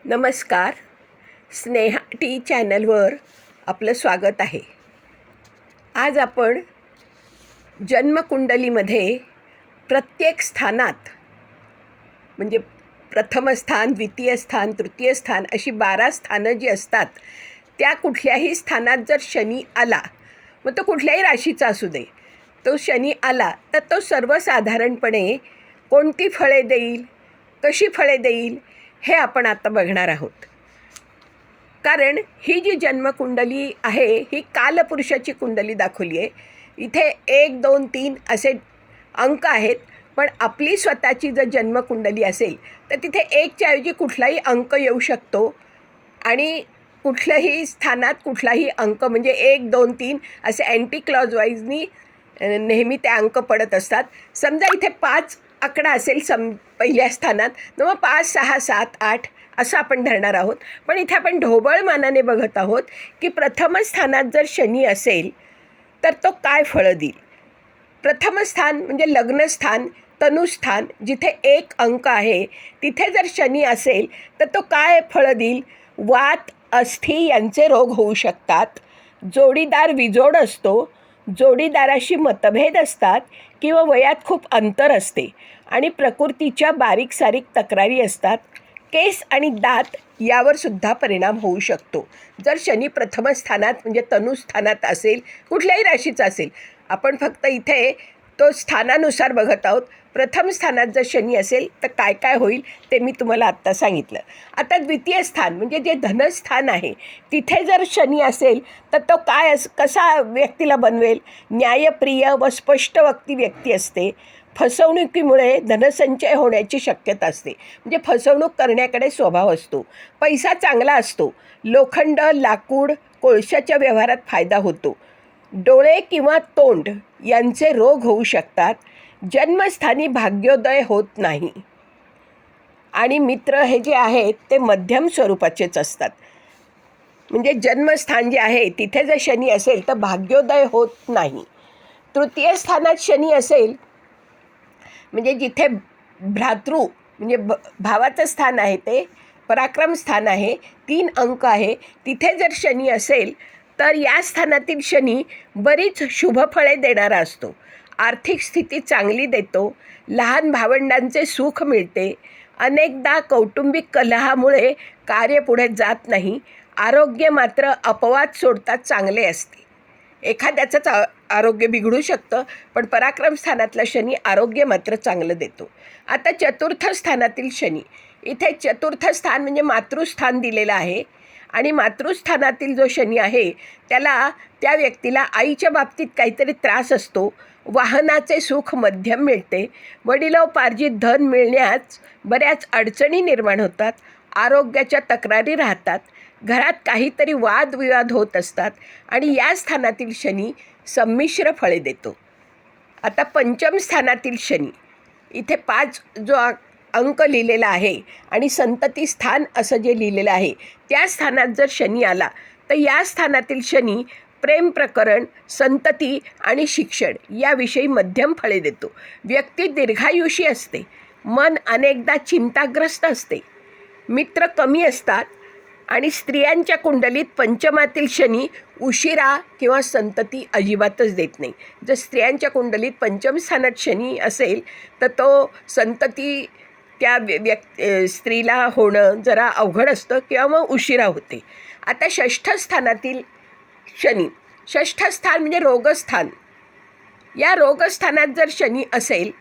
नमस्कार. स्नेहा टी चॅनलवर आपलं स्वागत आहे. आज आपण जन्मकुंडलीमध्ये प्रत्येक स्थानात म्हणजे प्रथम स्थान, द्वितीय स्थान, तृतीय स्थान अशी 12 स्थानं जी असतात त्या कुठल्याही स्थानात जर शनी आला, मग तो कुठल्याही राशीचा असू दे, तो शनी आला तर तो सर्वसाधारणपणे कोणती फळे देईल, कशी फळे देईल हे आपण आता बघणार आहोत. कारण ही जी जन्मकुंडली आहे ही कालपुरुषाची कुंडली दाखवली आहे. इथे 1, 2, 3 असे अंक आहेत, पण आपली स्वतःची जर जन्मकुंडली असेल तर तिथे 1च्या ऐवजी कुठलाही अंक येऊ शकतो आणि कुठल्याही स्थानात कुठलाही अंक म्हणजे 1, 2, 3 असे अँटी क्लॉजवाईजनी नेहमी ते अंक पडत असतात. समजा इथे 5 आकडा असेल पहिल्या स्थानात, तर मग 5, 6, 7, 8 असं आपण धरणार आहोत. पण इथे आपण ढोबळ मानाने बघत आहोत की प्रथम स्थानात जर शनी असेल तर तो काय फळं देईल. प्रथम स्थान म्हणजे लग्नस्थान, तनुस्थान, जिथे 1 अंक आहे तिथे जर शनी असेल तर तो काय फळं देईल. वात, अस्थी यांचे रोग होऊ शकतात. जोडीदार विजोड असतो, जोडीदाराशी मतभेद असतात किंवा वयात खूप अंतर असते आणि प्रकृतीच्या बारीक सारीक तक्रारी असतात. केस आणि दात यावर सुद्धा परिणाम होऊ शकतो जर शनी प्रथम स्थानात म्हणजे तनुस्थानात असेल, कुठल्याही राशीचा असेल. आपण फक्त इथे तो स्थानानुसार बघत आहोत. प्रथम स्थानात जर शनी असेल तर काय काय होईल ते मी तुम्हाला आत्ता सांगितलं. आता द्वितीय स्थान म्हणजे जे धनस्थान आहे तिथे जर शनी असेल तर तो कसा व्यक्तीला बनवेल. न्यायप्रिय व स्पष्टवक्ती व्यक्ती असते. फसवणुकीमुळे धनसंचय होण्याची शक्यता असते, म्हणजे फसवणूक करण्याकडे स्वभाव असतो. पैसा चांगला असतो. लोखंड, लाकूड, कोळशाच्या व्यवहारात फायदा होतो. डोळे किंवा तोंड यांचे रोग होऊ शकतात. जन्मस्थानी भाग्योदय होत नाही आणि मित्र हे जे आहेत ते मध्यम स्वरूपाचेच असतात. म्हणजे जन्मस्थान जे आहे तिथे जर शनी असेल तर भाग्योदय होत नाही. तृतीय स्थानात शनी असेल म्हणजे जिथे भ्रातृ म्हणजे भावाचं स्थान आहे, ते पराक्रम स्थान आहे, 3 अंक आहे, तिथे जर शनी असेल तर या स्थानातील शनी बरीच शुभफळे देणारा असतो. आर्थिक स्थिती चांगली देतो. लहान भावंडांचे सुख मिळते. अनेकदा कौटुंबिक कलहामुळे कार्य पुढे जात नाही. आरोग्य मात्र अपवाद सोडता चांगले असते. एखाद्याचंच आरोग्य बिघडू शकतं, पण पराक्रम स्थानातला शनी आरोग्य मात्र चांगलं देतो. आता चतुर्थ स्थानातील शनी, इथे चतुर्थ स्थान म्हणजे मातृस्थान दिलेलं आहे आणि मातृस्थानातील जो शनी आहे त्याला त्या व्यक्तीला आईच्या बाबतीत काहीतरी त्रास असतो. वाहनाचे सुख मध्यम मिळते. वडिलोपार्जित धन मिळण्यास बऱ्याच अडचणी निर्माण होतात. आरोग्याच्या तक्रारी राहतात. घरात काहीतरी वादविवाद होत असतात आणि या स्थानातील शनी संमिश्र फळे देतो. आता पंचम स्थानातील शनी, इथे 5 जो अंक लिहिलेला आहे आणि संतती स्थान असं जे लिहिलेलं आहे त्या स्थानात जर शनी आला तर या स्थानातील शनी प्रेम प्रकरण, संतती आणि शिक्षण याविषयी मध्यम फळे देतो. व्यक्ती दीर्घायुषी असते. मन अनेकदा चिंताग्रस्त असते. मित्र कमी असतात आणि स्त्रियांच्या कुंडलीत पंचमातील शनी उशिरा किंवा संतती अजिबातच देत नाही. जर स्त्रियांच्या कुंडलीत पंचम स्थानात शनी असेल तर तो संतती त्या स्त्रीला होणं जरा अवघड असतं किंवा मग उशिरा होते. आता षष्ठ स्थानातील शनी, षष्ठ स्थान म्हणजे रोगस्थान. या रोगस्थानात जर शनी असेल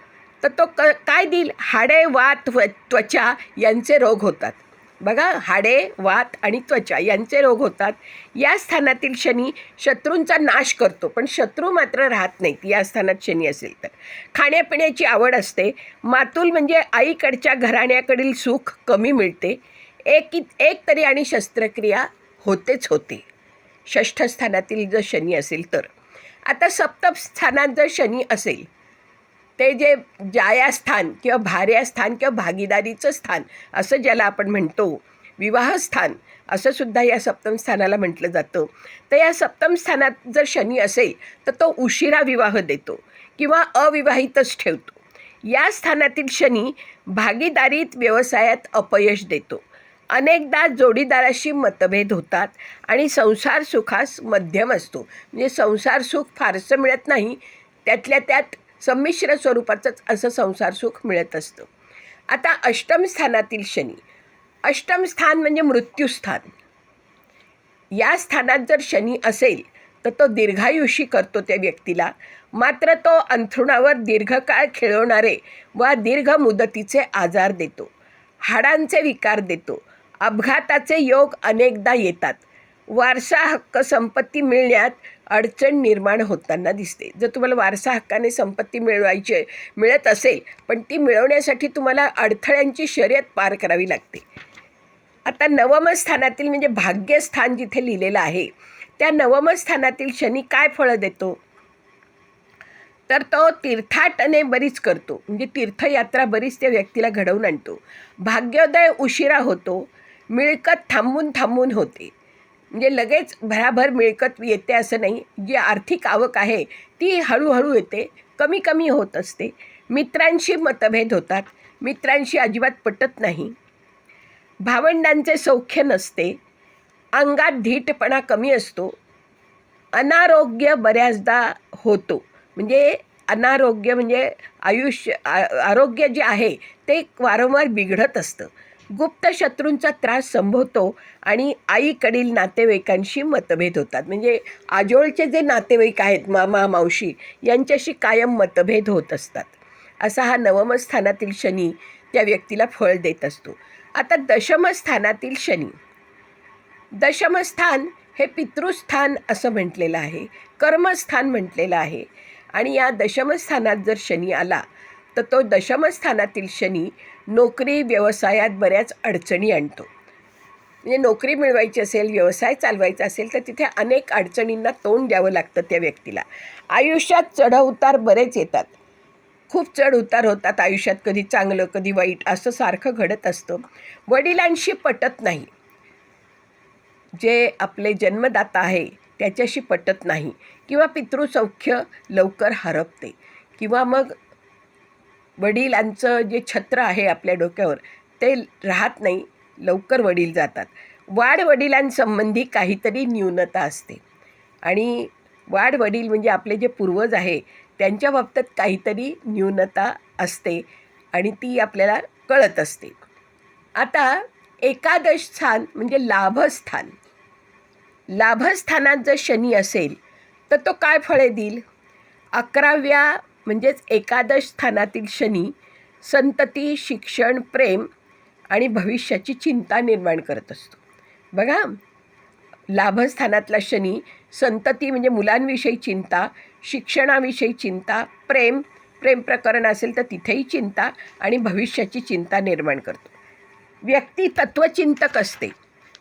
तर तो काय देईल. हाडे, वात, त्वचा यांचे रोग होतात. बघा, हाडे, वात आणि त्वचा यांचे रोग होतात. या स्थानातील शनी शत्रूंचा नाश करतो, पण शत्रू मात्र राहत नाहीत या स्थानात शनी असेल तर. खाण्यापिण्याची आवड असते. मातुल म्हणजे आईकडच्या घराण्याकडील सुख कमी मिळते. एक तरी आणि शस्त्रक्रिया होतेच होते षष्ठ स्थानातील जर शनी असेल तर. आता सप्तम स्थानात जर शनी असेल, ते जे जायास्थान किंवा भार्यास्थान किंवा भागीदारीचं स्थान असं ज्याला आपण म्हणतो, विवाहस्थान असं सुद्धा या सप्तम स्थानाला म्हटलं जातं. तर या सप्तम स्थानात जर शनी असेल तर तो उशिरा विवाह देतो किंवा अविवाहितच ठेवतो. या स्थानातील शनी भागीदारीत, व्यवसायात अपयश देतो. अनेकदा जोडीदाराशी मतभेद होतात आणि संसार सुखास मध्यम असतो. म्हणजे संसार सुख फारसं मिळत नाही, त्यातल्या त्यात संमिश्र स्वरूपाचंच असं संसार सुख मिळत असतं. आता अष्टम स्थानातील शनी, अष्टम स्थान म्हणजे मृत्यूस्थान. या स्थानात जर शनी असेल तर तो दीर्घायुषी करतो त्या व्यक्तीला, मात्र तो अंथरुणावर दीर्घकाळ खेळवणारे वा दीर्घ मुदतीचे आजार देतो, हाडांचे विकार देतो, अपघाताचे योग अनेकदा येतात, वारसा हक्क संपत्ती मिळण्यात अडचण निर्माण होताना दिसते. जर तुम्हाला वारसा हक्काने संपत्ती मिळत असेल, पण ती मिळवण्यासाठी तुम्हाला अडथळ्यांची शर्यत पार करावी लागते. आता नवम स्थानातील म्हणजे भाग्यस्थान जिथे लिहिलेलं आहे, त्या नवम स्थानातील शनी काय फळं देतो, तर तो तीर्थाटने बरीच करतो. म्हणजे तीर्थयात्रा बरीच त्या व्यक्तीला घडवून आणतो. भाग्योदय उशिरा होतो, मिळकत थांबून थांबून होते. म्हणजे लगेच भराभर मिळकत येते असं नाही. जी आर्थिक आवक आहे ती हळूहळू येते, कमी कमी होत असते. मित्रांशी मतभेद होतात, मित्रांशी अजिबात पटत नाही. भावंडांचे सौख्य नसते, अंगात धीटपणा कमी असतो, अनारोग्य बऱ्याचदा होतो. म्हणजे अनारोग्य म्हणजे आरोग्य जे आहे ते वारंवार बिघडत असतं. गुप्त शत्रूंचा त्रास संभवतो आणि आईकडील नातेवाईकांशी मतभेद होतात. म्हणजे आजोळचे जे नातेवाईक आहेत, मामा मावशी, यांच्याशी कायम मतभेद होत असतात. असा हा नवम स्थानातील शनी त्या व्यक्तीला फळ देत असतो. आता दशमस्थानातील शनी, दशमस्थान हे पितृस्थान असं म्हटलेलं आहे, कर्मस्थान म्हटलेलं आहे. आणि या दशमस्थानात जर शनी आला तर तो दशमस्थानातील शनी नोकरी व्यवसायात बऱ्याच अडचणी आणतो. म्हणजे नोकरी मिळवायची असेल, व्यवसाय चालवायचा असेल तर तिथे अनेक अडचणींना तोंड द्यावं लागतं त्या व्यक्तीला. आयुष्यात चढउतार बरेच येतात, खूप चढ उतार होतात आयुष्यात, कधी चांगलं कधी वाईट असं सारखं घडत असतं. वडिलांशी पटत नाही, जे आपले जन्मदाता आहे त्याच्याशी पटत नाही, किंवा पितृसौख्य लवकर हरपते, किंवा मग वडिलांचं जे छत्र आहे आपल्या डोक्यावर ते राहत नाही, लवकर वडील जातात. वाडवडिलांसंबंधी काहीतरी न्यूनता असते, आणि वाडवडील म्हणजे आपले जे पूर्वज आहे त्यांच्या बाबतीत काहीतरी न्यूनता असते आणि ती आपल्याला कळत असते. आता एकादश स्थान म्हणजे लाभस्थान, लाभस्थानात जर शनी असेल तर तो काय फळे देईल. 11व्या म्हणजेच एकादश स्थानातील शनी संतती, शिक्षण, प्रेम आणि भविष्याची चिंता निर्माण करत असतो. बघा, लाभस्थानातला शनी संतती म्हणजे मुलांविषयी चिंता, शिक्षणाविषयी चिंता, प्रेम प्रकरण असेल तर तिथेही चिंता आणि भविष्याची चिंता निर्माण करतो. व्यक्ती तत्त्वचिंतक असते,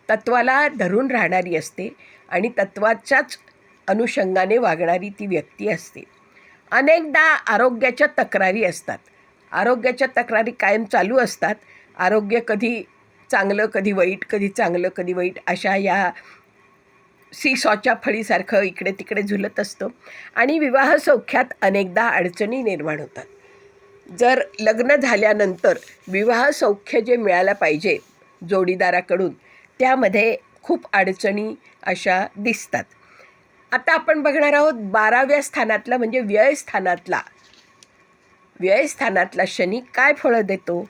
तत्त्वाला धरून राहणारी असते आणि तत्त्वाच्याच अनुषंगाने वागणारी ती व्यक्ती असते. अनेकदा आरोग्याच्या तक्रारी असतात, आरोग्याच्या तक्रारी कायम चालू असतात. आरोग्य कधी चांगलं कधी वाईट, कधी चांगलं कधी वाईट, अशा या सीसॉच्या फळीसारखं इकडे तिकडे झुलत असतं. आणि विवाह सौख्यात अनेकदा अडचणी निर्माण होतात. जर लग्न झाल्यानंतर विवाह सौख्य जे मिळायला पाहिजे जोडीदाराकडून, त्यामध्ये खूप अडचणी अशा दिसतात. आता आपण बघणार आहोत 12व्या स्थानातला म्हणजे व्ययस्थानातला शनी काय फळं देतो.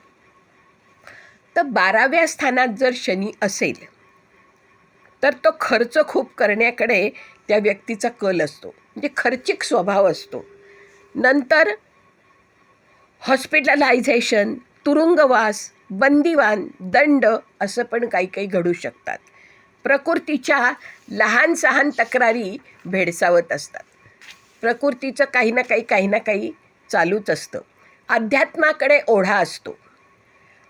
तर 12व्या स्थानात जर शनी असेल तर तो खर्च खूप करण्याकडे त्या व्यक्तीचा कल असतो, म्हणजे खर्चिक स्वभाव असतो. नंतर हॉस्पिटलायझेशन, तुरुंगवास, बंदिवान, दंड असं पण काही काही घडू शकतात. प्रकृतीच्या लहान सहान तक्रारी भेडसावत असतात. प्रकृतीचं काही ना काही चालूच असतं. अध्यात्माकडे ओढा असतो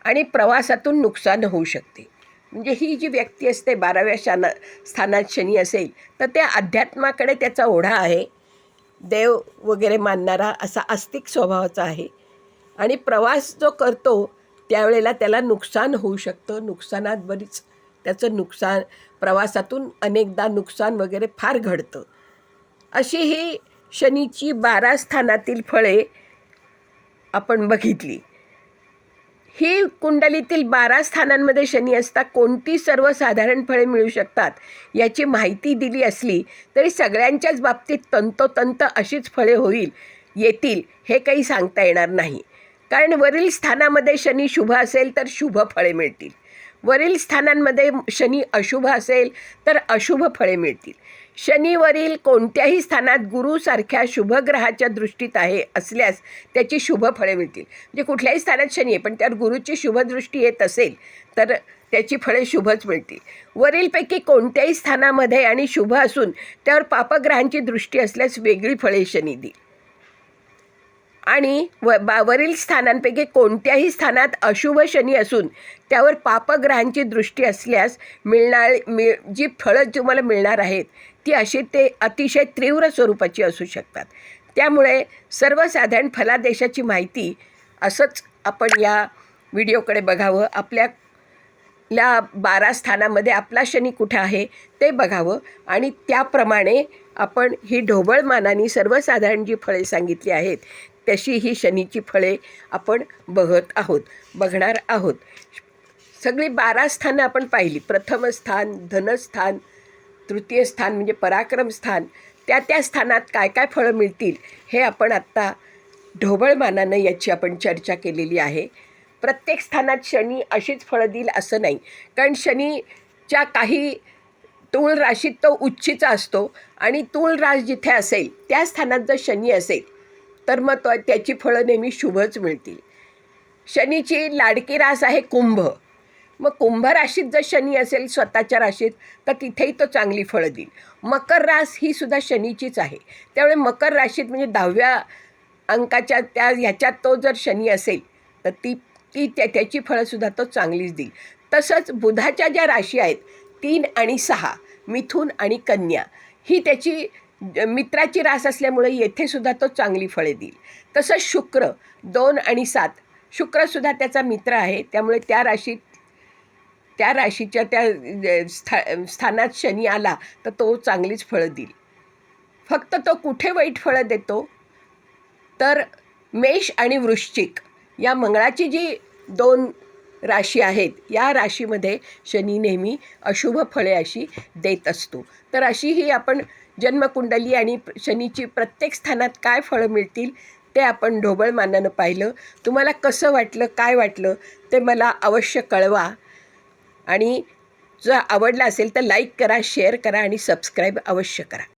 आणि प्रवासातून नुकसान होऊ शकते. म्हणजे ही जी व्यक्ती असते 12व्या स्थानात शनी असेल तर त्या अध्यात्माकडे त्याचा ओढा आहे, देव वगैरे मानणारा असा आस्तिक स्वभावाचा आहे. आणि प्रवास जो करतो त्यावेळेला त्याला नुकसान होऊ शकतं. नुकसानात बरीच त्याचं नुकसान, प्रवासातून अनेकदा नुकसान वगैरे फार घडतं. अशी ही शनीची 12 स्थानातील फळे आपण बघितली. ही कुंडलीतील 12 स्थानांमध्ये शनी असता कोणती सर्वसाधारण फळे मिळू शकतात याची माहिती दिली असली तरी सगळ्यांच्याच बाबतीत तंतोतंत अशीच फळे येतील हे काही सांगता येणार नाही. कारण वरील स्थानामध्ये शनी शुभ असेल तर शुभ फळे मिळतील, वरील स्थानांमध्ये शनी अशुभ असेल तर अशुभ फळे मिळतील. शनीवरील कोणत्याही स्थानात गुरुसारख्या शुभग्रहाच्या दृष्टीत असल्यास त्याची शुभ फळे मिळतील. म्हणजे कुठल्याही स्थानात शनी आहे पण त्यावर गुरुची शुभदृष्टी येत असेल तर त्याची फळे शुभच मिळतील. वरीलपैकी कोणत्याही स्थानामध्ये आणि शुभ असून त्यावर पापग्रहांची दृष्टी असल्यास वेगळी फळे शनी देईल. आणि वरील स्थानांपैकी कोणत्याही स्थानात अशुभ शनी असून त्यावर पापग्रहांची दृष्टी असल्यास जी फळं तुम्हाला मिळणार आहेत ती ते अतिशय तीव्र स्वरूपाची असू शकतात. त्यामुळे सर्वसाधारण फलादेशाची माहिती असंच आपण या व्हिडिओकडे बघावं. आपल्या 12 स्थानामध्ये आपला शनी कुठं आहे ते बघावं आणि त्याप्रमाणे आपण ही ढोबळमानाने सर्वसाधारण जी फळे सांगितली आहेत तशी ही शनीची फळे आपण बघणार आहोत. सगळी 12 स्थानं आपण पाहिली. प्रथम स्थान, धनस्थान, तृतीय स्थान म्हणजे पराक्रम स्थान, त्या स्थानात काय काय फळं मिळतील हे आपण आत्ता ढोबळमानानं याची आपण चर्चा केलेली आहे. प्रत्येक स्थानात शनी अशीच फळं देईल असं नाही, कारण शनीच्या काही तूळ राशीत तो उच्चीचा असतो आणि तूळ रास जिथे असेल त्या स्थानात जर शनी असेल तर मग त्याची फळं नेहमी शुभच मिळतील. शनीची लाडकी रास आहे कुंभ. मग कुंभ राशीत जर शनी असेल स्वतःच्या राशीत तर तिथेही तो चांगली फळं देईल. मकर रास ही सुद्धा शनीचीच आहे, त्यामुळे मकर राशीत म्हणजे 10व्या अंकाच्या ह्याच्यात तो जर शनी असेल तर त्याची फळंसुद्धा तो चांगलीच देईल. तसंच बुधाच्या ज्या राशी आहेत 3 आणि 6 मिथुन आणि कन्या ही त्याची मित्राची रास असल्यामुळे येथेसुद्धा तो चांगली फळे देईल. तसंच शुक्र 2 आणि 7 शुक्रसुद्धा त्याचा मित्र आहे, त्यामुळे त्या राशीच्या स्थानात शनी आला तर तो चांगलीच फळं देईल. फक्त तो कुठे वाईट फळं देतो तर मेष आणि वृश्चिक या मंगळाची जी 2 राशी आहेत या राशीमध्ये शनी नेहमी अशुभ फळे अशी देत असतो. तर अशी ही आपण जन्मकुंडली आणि शनीची प्रत्येक स्थानात काय फळं मिळतील ते आपण ढोबळमानानं पाहिलं. तुम्हाला कसं वाटलं, काय वाटलं ते मला अवश्य कळवा आणि जर आवडलं असेल तर लाईक करा, शेअर करा आणि सबस्क्राईब अवश्य करा.